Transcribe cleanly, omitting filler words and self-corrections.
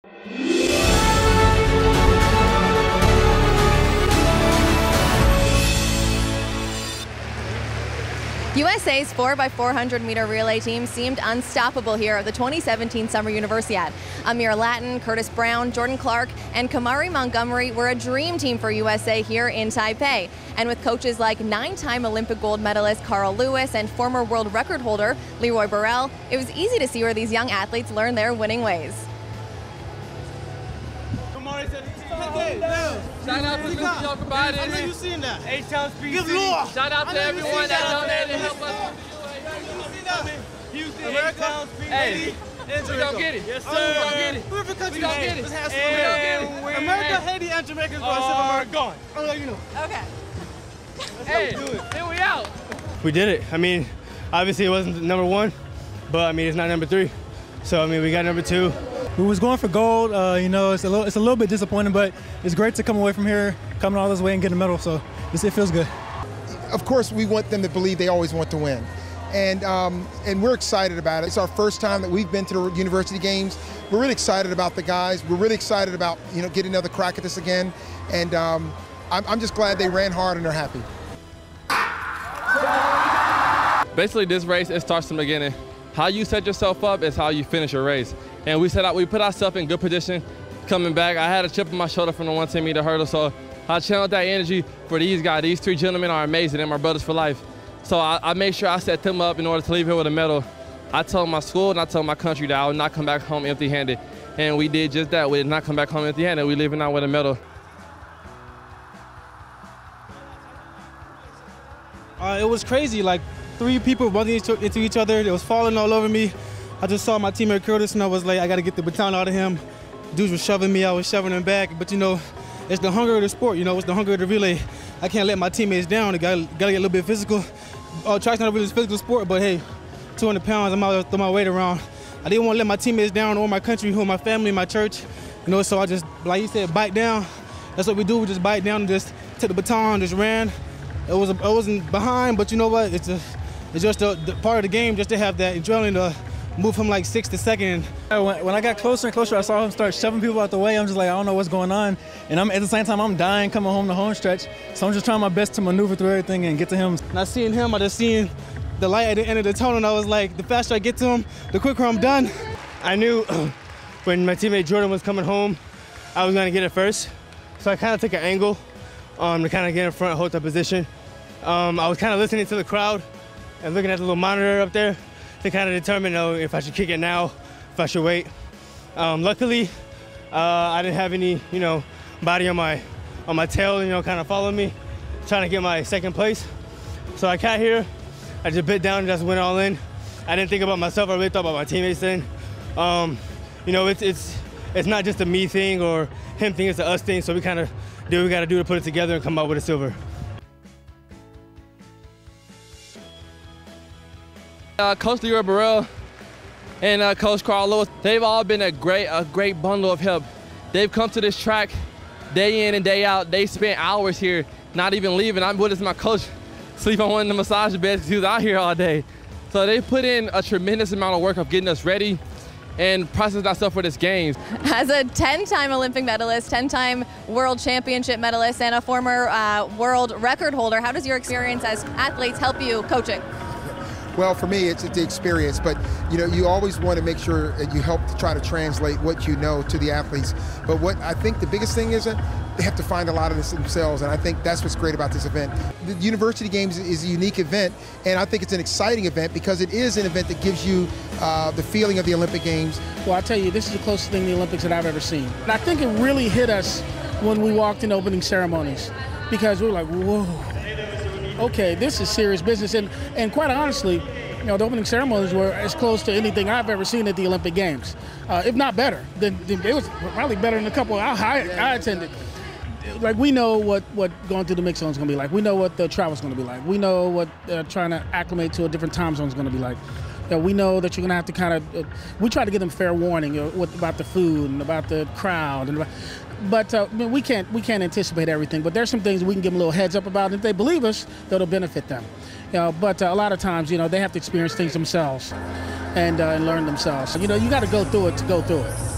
USA's 4x400 meter relay team seemed unstoppable here at the 2017 Summer Universiade. Amir Latin, Curtis Brown, Jordan Clark, and Kamari Montgomery were a dream team for USA here in Taipei. And with coaches like 9-time Olympic gold medalist Carl Lewis and former world record holder Leroy Burrell, it was easy to see where these young athletes learned their winning ways. Shout out to Lucy y'all provided. I know you've seen that. H-Town Speed Give City. law. Shout out to everyone that donated to help us. Houston, America. H-Town Speed Hey, we gonna get it. Yes, sir. We gonna get it. Whoever country We gonna get it. Let's have some. We gonna get it. America, Haiti, and Jamaica is going to America. Gone. I'll let you know. Okay. Hey, then we out. We did it. I mean, obviously it wasn't number one, but I mean, it's not number three. So, I mean, we got number two. We was going for gold. You know, it's a little bit disappointing, but it's great to come away from here, coming all this way and get a medal. So it feels good. Of course, we want them to believe they always want to win, and we're excited about it. It's our first time that we've been to the University Games. We're really excited about the guys. We're really excited about getting another crack at this again, and I'm just glad they ran hard and they're happy. Basically, this race, it starts from the beginning. How you set yourself up is how you finish your race. And we put ourselves in good position coming back. I had a chip on my shoulder from the 110 meter hurdle, so I channeled that energy for these guys. These three gentlemen are amazing. They're my brothers for life. So I made sure I set them up in order to leave here with a medal. I told my school and I told my country that I would not come back home empty-handed. And we did just that. We did not come back home empty-handed. We're leaving out with a medal. It was crazy. Like 3 people bumping into each other. They was falling all over me. I just saw my teammate Curtis and I was like, I got to get the baton out of him. Dudes were shoving me, I was shoving him back. But it's the hunger of the sport, it's the hunger of the relay. I can't let my teammates down. I got to get a little bit physical. Track's not a really physical sport, but hey, 200 pounds, I'm out there throwing my weight around. I didn't want to let my teammates down or my country or my family, my church. So I just, like you said, bite down. That's what we do, we just bite down and just took the baton, just ran. I wasn't behind, but you know what? It's just the part of the game just to have that adrenaline to move from like 6th to 2nd. When I got closer and closer, I saw him start shoving people out the way. I'm just like, I don't know what's going on. And at the same time, I'm dying coming home the home stretch. So I'm just trying my best to maneuver through everything and get to him. Not seeing him, I just seen the light at the end of the tunnel, and I was like, the faster I get to him, the quicker I'm done. I knew when my teammate Jordan was coming home, I was going to get it first. So I kind of took an angle to kind of get in front, hold that position. I was kind of listening to the crowd and looking at the little monitor up there to kind of determine if I should kick it now, if I should wait. Luckily, I didn't have any, body on my tail, kind of following me, trying to get my 2nd place. So I got here, I just bit down and just went all in. I didn't think about myself, I really thought about my teammates then. It's not just a me thing or him thing, it's an us thing, so we kind of do what we got to do to put it together and come out with a silver. Coach Leroy Burrell and Coach Carl Lewis, they've all been a great bundle of help. They've come to this track day in and day out. They spent hours here, not even leaving. I'm with my coach, sleep on one of the massage beds because he was out here all day. So they put in a tremendous amount of work of getting us ready and processing ourselves for this games. As a 10-time Olympic medalist, 10-time world championship medalist, and a former world record holder, how does your experience as athletes help you coaching? Well, for me, it's the experience, but you always want to make sure that you help to try to translate what you know to the athletes. But what I think the biggest thing is they have to find a lot of this themselves, and I think that's what's great about this event. The University Games is a unique event, and I think it's an exciting event because it is an event that gives you the feeling of the Olympic Games. Well, I tell you, this is the closest thing to the Olympics that I've ever seen. And I think it really hit us when we walked in opening ceremonies because we were like, whoa. Okay, this is serious business, and quite honestly, the opening ceremonies were as close to anything I've ever seen at the Olympic Games, if not better. It was probably better than a couple I attended. Like, we know what going through the mix zone is going to be like. We know what the travel is going to be like. We know what trying to acclimate to a different time zone is going to be like. We know that you're going to have to kind of. We try to give them fair warning about the food and about the crowd But we can't anticipate everything. But there's some things we can give them a little heads up about. And if they believe us, that'll benefit them. But a lot of times, they have to experience things themselves and learn themselves. You got to go through it to go through it.